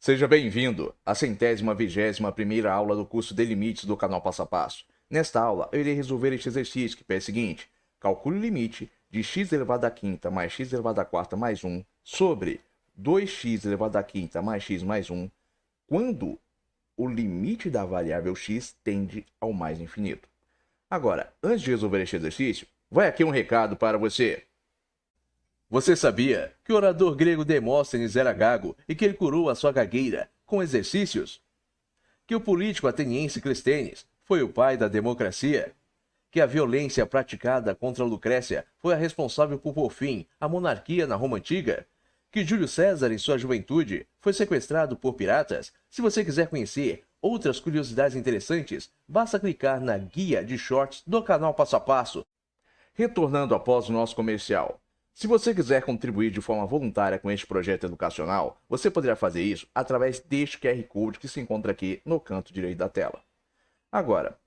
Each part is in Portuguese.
Seja bem-vindo à 121ª aula do curso de limites do canal Passo a Passo. Nesta aula, eu irei resolver este exercício, que é o seguinte: calcule o limite de x elevado à quinta mais x elevado à quarta mais 1 sobre 2x elevado à quinta mais x mais 1, quando o limite da variável x tende ao mais infinito. Agora, antes de resolver este exercício, vai aqui um recado para você. Você sabia que o orador grego Demóstenes era gago e que ele curou a sua gagueira com exercícios? Que o político ateniense Clístenes foi o pai da democracia? Que a violência praticada contra Lucrécia foi a responsável por pôr fim à monarquia na Roma Antiga? Que Júlio César, em sua juventude, foi sequestrado por piratas? Se você quiser conhecer outras curiosidades interessantes, basta clicar na guia de shorts do canal Passo a Passo. Retornando após o nosso comercial. Se você quiser contribuir de forma voluntária com este projeto educacional, você poderá fazer isso através deste QR Code que se encontra aqui no canto direito da tela. Agora,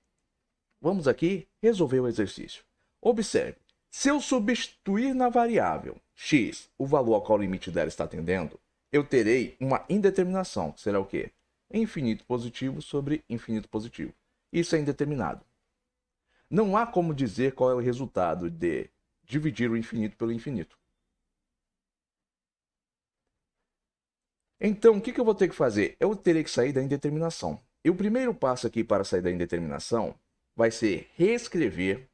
vamos aqui resolver o exercício. Observe, se eu substituir na variável x o valor ao qual o limite dela está tendendo, eu terei uma indeterminação, que será o quê? Infinito positivo sobre infinito positivo. Isso é indeterminado. Não há como dizer qual é o resultado de dividir o infinito pelo infinito. Então, o que eu vou ter que fazer? Eu terei que sair da indeterminação. E o primeiro passo aqui para sair da indeterminação vai ser reescrever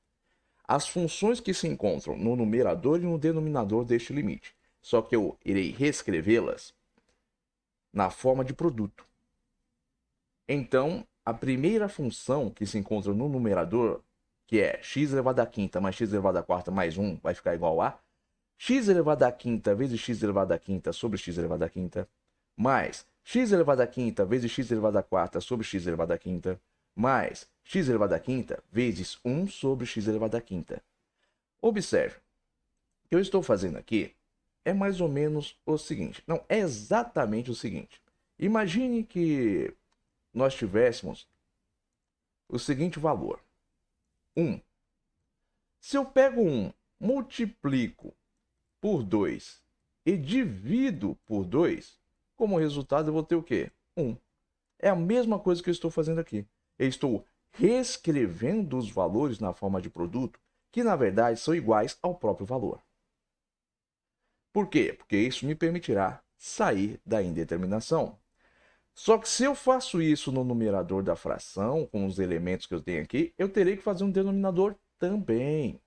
as funções que se encontram no numerador e no denominador deste limite. Só que eu irei reescrevê-las na forma de produto. Então, a primeira função que se encontra no numerador, que é x elevado à quinta mais x elevado à quarta mais 1, vai ficar igual a x elevado à quinta vezes x elevado à quinta sobre x elevado à quinta, mais x elevado à quinta vezes x elevado à quarta sobre x elevado à quinta, mais x elevado à quinta vezes 1 sobre x elevado à quinta. Observe, o que eu estou fazendo aqui é mais ou menos o seguinte. Não, é exatamente o seguinte. Imagine que nós tivéssemos o seguinte valor. 1. Se eu pego 1, multiplico por 2 e divido por 2, como resultado eu vou ter o quê? 1. É a mesma coisa que eu estou fazendo aqui. Eu estou reescrevendo os valores na forma de produto, que na verdade são iguais ao próprio valor. Por quê? Porque isso me permitirá sair da indeterminação. Só que se eu faço isso no numerador da fração, com os elementos que eu tenho aqui, eu terei que fazer um denominador também.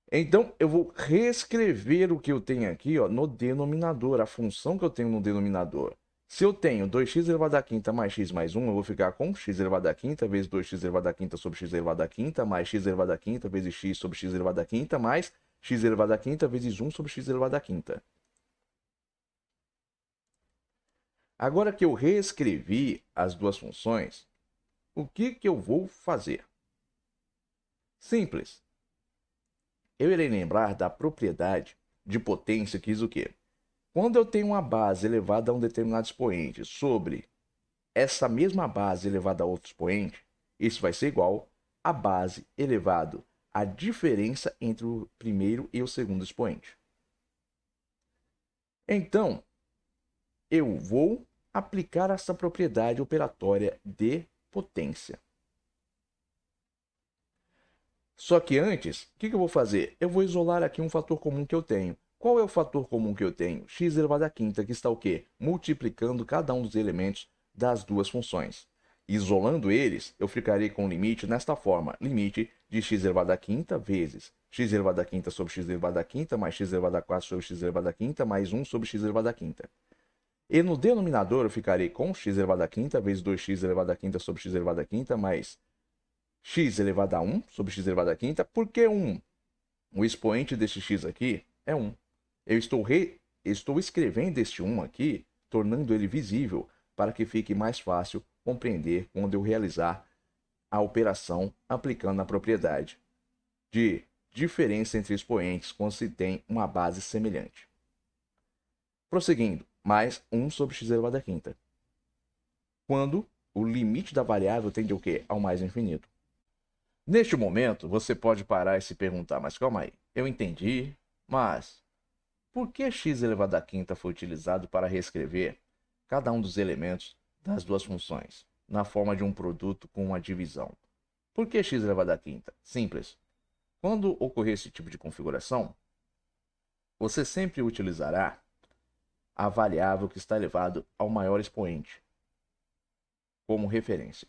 Então, eu vou reescrever o que eu tenho aqui no denominador, a função que eu tenho no denominador. Se eu tenho 2x elevado à quinta mais x mais 1, eu vou ficar com x elevado à quinta vezes 2x elevado à quinta sobre x elevado à quinta, mais x elevado à quinta vezes x sobre x elevado à quinta, mais x elevado à quinta vezes 1 sobre x elevado à quinta. Agora que eu reescrevi as duas funções, o que eu vou fazer? Simples. Eu irei lembrar da propriedade de potência que diz o quê? Quando eu tenho uma base elevada a um determinado expoente sobre essa mesma base elevada a outro expoente, isso vai ser igual a base elevado à diferença entre o primeiro e o segundo expoente. Então, eu vou aplicar essa propriedade operatória de potência. Só que antes, o que eu vou fazer? Eu vou isolar aqui um fator comum que eu tenho. Qual é o fator comum que eu tenho? X elevado à quinta, que está o quê? Multiplicando cada um dos elementos das duas funções. Isolando eles, eu ficarei com o limite nesta forma. Limite de x elevado à quinta vezes x elevado à quinta sobre x elevado à quinta, mais x elevado à quarta sobre x elevado à quinta, mais 1 sobre x elevado à quinta. E no denominador eu ficarei com x elevado à quinta vezes 2x elevado à quinta sobre x elevado à quinta, mais x elevado a 1 sobre x elevado à quinta. Por que 1? O expoente deste x aqui é 1. Eu estou escrevendo este 1 aqui, tornando ele visível, para que fique mais fácil compreender quando eu realizar a operação aplicando a propriedade de diferença entre expoentes quando se tem uma base semelhante. Prosseguindo, mais 1 sobre x elevado à quinta. Quando o limite da variável tende ao quê? Ao mais infinito. Neste momento, você pode parar e se perguntar, mas calma aí, eu entendi, mas Por que x elevado à quinta foi utilizado para reescrever cada um dos elementos das duas funções na forma de um produto com uma divisão? Por que x elevado à quinta? Simples. Quando ocorrer esse tipo de configuração, você sempre utilizará a variável que está elevado ao maior expoente como referência.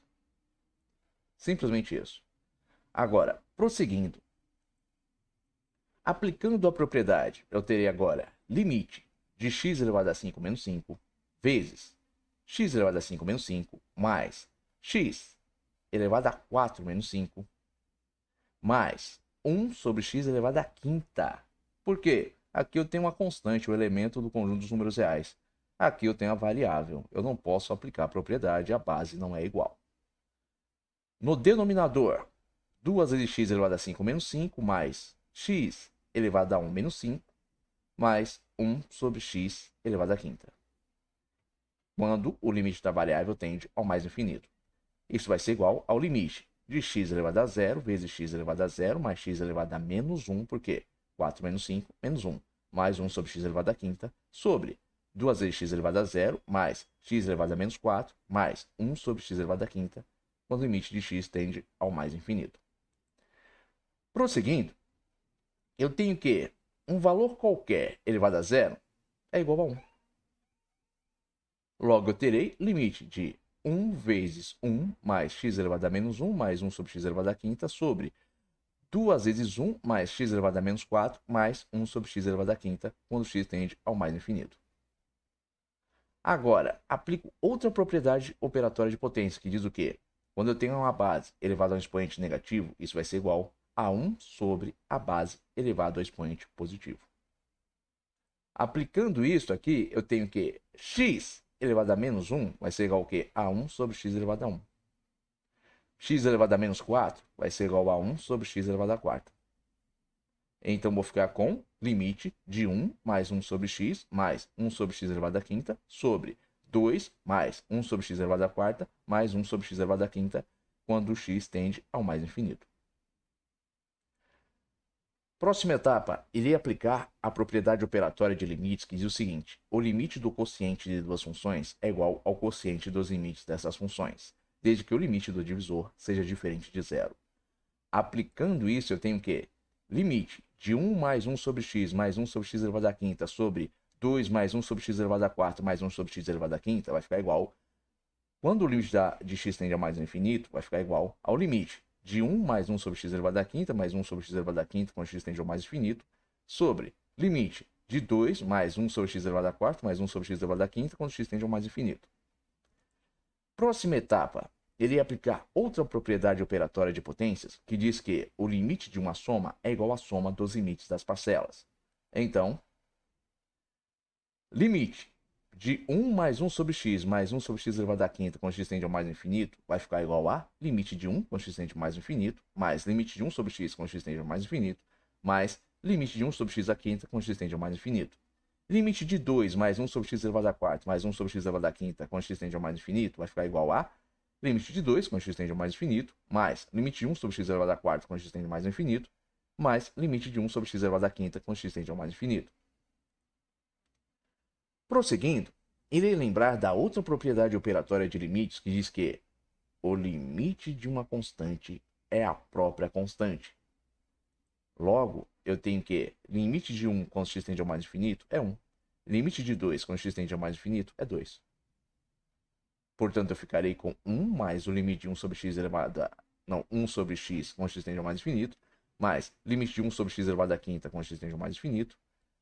Simplesmente isso. Agora, prosseguindo. Aplicando a propriedade, eu terei agora limite de x elevado a 5 menos 5 vezes x elevado a 5 menos 5 mais x elevado a 4 menos 5 mais 1 sobre x elevado a quinta. Por quê? Aqui eu tenho uma constante, o elemento do conjunto dos números reais. Aqui eu tenho a variável. Eu não posso aplicar a propriedade, a base não é igual. No denominador, 2 vezes x elevado a 5 menos 5 mais x elevado a 1 menos 5 mais 1 sobre x elevado a quinta. Quando o limite da variável tende ao mais infinito. Isso vai ser igual ao limite de x elevado a 0 vezes x elevado a 0 mais x elevado a menos 1, porque 4 menos 5 menos 1, mais 1 sobre x elevado a quinta, sobre 2 vezes x elevado a 0 mais x elevado a menos 4 mais 1 sobre x elevado a quinta, quando o limite de x tende ao mais infinito. Prosseguindo, eu tenho que um valor qualquer elevado a 0 é igual a 1. Logo, eu terei limite de 1 vezes 1 mais x elevado a menos 1 mais 1 sobre x elevado a quinta sobre 2 vezes 1 mais x elevado a menos 4 mais 1 sobre x elevado a quinta, quando x tende ao mais infinito. Agora, aplico outra propriedade operatória de potência, que diz o quê? Quando eu tenho uma base elevada a um expoente negativo, isso vai ser igual a 1 sobre a base elevada ao expoente positivo. Aplicando isso aqui, eu tenho que x elevado a menos 1 vai ser igual ao quê? A 1 sobre x elevado a 1. X elevado a menos 4 vai ser igual a 1 sobre x elevado a 4. Então, vou ficar com limite de 1 mais 1 sobre x mais 1 sobre x elevado a quinta sobre 2 mais 1 sobre x elevado a quarta mais 1 sobre x elevado a quinta, quando o x tende ao mais infinito. Próxima etapa, irei aplicar a propriedade operatória de limites, que diz o seguinte: o limite do quociente de duas funções é igual ao quociente dos limites dessas funções, desde que o limite do divisor seja diferente de zero. Aplicando isso, eu tenho que limite de 1 mais 1 sobre x mais 1 sobre x elevado a quinta sobre 2 mais 1 sobre x elevado a quarta mais 1 sobre x elevado a quinta vai ficar igual. Quando o limite de x tende a mais infinito, vai ficar igual ao limite de 1 mais 1 sobre x elevado a quinta, mais 1 sobre x elevado a quinta, quando x tende ao mais infinito, sobre limite de 2 mais 1 sobre x elevado a quarta, mais 1 sobre x elevado a quinta, quando x tende ao mais infinito. Próxima etapa, irei aplicar outra propriedade operatória de potências, que diz que o limite de uma soma é igual à soma dos limites das parcelas. Então, limite de 1 mais 1 sobre x mais 1 sobre x elevado a quinta, quando x tende ao mais infinito, vai ficar igual a limite de 1, quando x tende ao mais infinito, mais limite de 1 sobre x, quando x tende ao mais infinito, mais limite de 1 sobre x a quinta, quando x tende ao mais infinito. Limite de 2 mais 1 sobre x elevado a quarta, mais 1 sobre x elevado a quinta, quando x tende ao mais infinito, vai ficar igual a limite de 2, quando x tende ao mais infinito, mais limite de 1 sobre x elevado a quarta, quando x tende ao mais infinito, mais limite de 1 sobre x elevado a quinta, quando x tende ao mais infinito. Prosseguindo, irei lembrar da outra propriedade operatória de limites, que diz que o limite de uma constante é a própria constante. Logo, eu tenho que limite de 1 quando x tende ao mais infinito é 1. Limite de 2 quando x tende ao mais infinito é 2. Portanto, eu ficarei com 1 mais o limite de 1 sobre x elevado a... Não, 1 sobre x quando x tende ao mais infinito, mais limite de 1 sobre x elevado a quinta quando x tende ao mais infinito,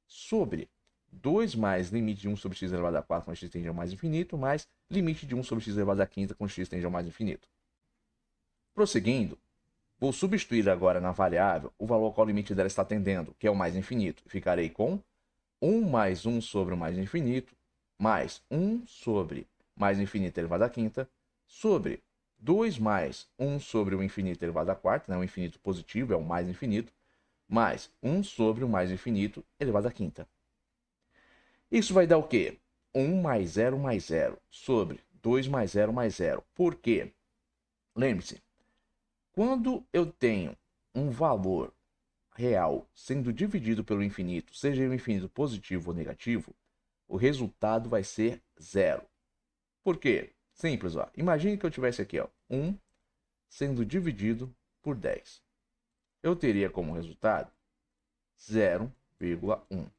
sobre 2 mais limite de 1 sobre x elevado a 4 quando x tende ao mais infinito, mais limite de 1 sobre x elevado a quinta quando x tende ao mais infinito. Prosseguindo, vou substituir agora na variável o valor ao qual o limite dela está tendendo, que é o mais infinito. Ficarei com 1 mais 1 sobre o mais infinito, mais 1 sobre mais infinito elevado à quinta, sobre 2 mais 1 sobre o infinito elevado à quarta, né? O infinito positivo é o mais infinito, mais 1 sobre o mais infinito elevado à quinta. Isso vai dar o quê? 1 mais 0 mais 0 sobre 2 mais 0 mais 0. Por quê? Lembre-se, quando eu tenho um valor real sendo dividido pelo infinito, seja o infinito positivo ou negativo, o resultado vai ser 0. Por quê? Simples, ó. Imagine que eu tivesse aqui, ó, 1 sendo dividido por 10. Eu teria como resultado 0,1.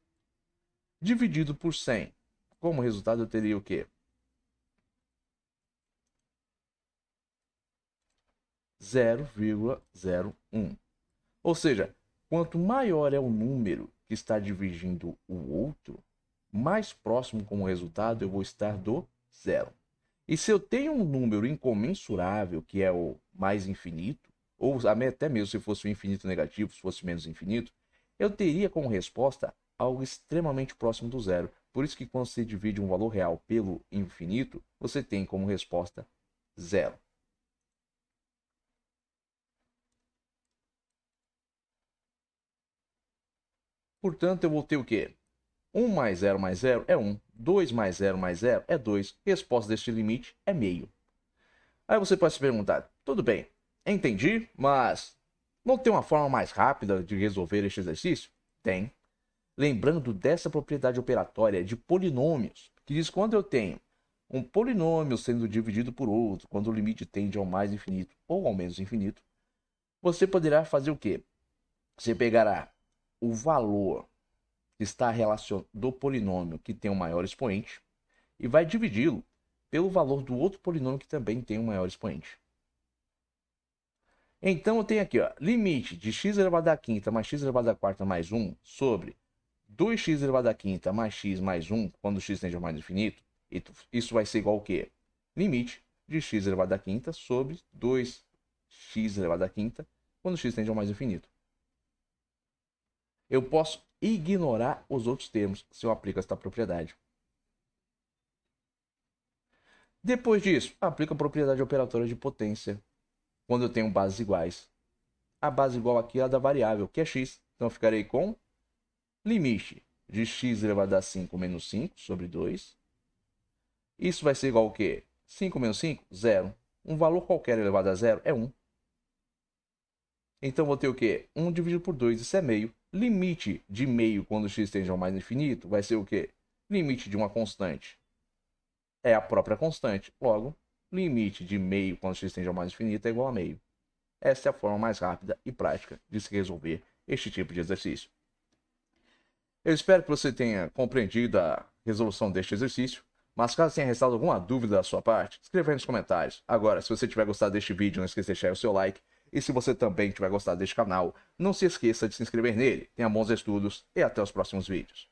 Dividido por 100. Como resultado eu teria o quê? 0,01. Ou seja, quanto maior é o número que está dividindo o outro, mais próximo como resultado eu vou estar do zero. E se eu tenho um número incomensurável, que é o mais infinito, ou até mesmo se fosse o infinito negativo, se fosse menos infinito, eu teria como resposta algo extremamente próximo do zero. Por isso que quando você divide um valor real pelo infinito, você tem como resposta zero. Portanto, eu vou ter o quê? 1 mais 0 é 1. 2 mais 0 é 2. Resposta deste limite é meio. Aí você pode se perguntar, tudo bem, entendi, mas não tem uma forma mais rápida de resolver este exercício? Tem. Lembrando dessa propriedade operatória de polinômios, que diz quando eu tenho um polinômio sendo dividido por outro, quando o limite tende ao mais infinito ou ao menos infinito, você poderá fazer o quê? Você pegará o valor que está relacionado do polinômio que tem o maior expoente e vai dividi-lo pelo valor do outro polinômio que também tem um maior expoente. Então eu tenho aqui, ó, limite de x elevado à quinta mais x elevado à quarta mais 1 sobre 2x elevado à quinta mais x mais 1, quando x tende ao mais infinito. Isso vai ser igual ao quê? Limite de x elevado à quinta sobre 2x elevado à quinta, quando x tende ao mais infinito. Eu posso ignorar os outros termos se eu aplico esta propriedade. Depois disso, aplico a propriedade operatória de potência. Quando eu tenho bases iguais. A base igual aqui é a da variável, que é x. Então eu ficarei com limite de x elevado a 5 menos 5 sobre 2. Isso vai ser igual ao quê? 5 menos 5? 0. Um valor qualquer elevado a 0 é 1. Então vou ter o quê? 1 dividido por 2, isso é meio. Limite de meio quando x tende ao mais infinito vai ser o quê? Limite de uma constante é a própria constante. Logo, limite de meio quando x tende ao mais infinito é igual a meio. Essa é a forma mais rápida e prática de se resolver este tipo de exercício. Eu espero que você tenha compreendido a resolução deste exercício, mas caso tenha restado alguma dúvida da sua parte, escreva aí nos comentários. Agora, se você tiver gostado deste vídeo, não esqueça de deixar o seu like. E se você também tiver gostado deste canal, não se esqueça de se inscrever nele. Tenha bons estudos e até os próximos vídeos.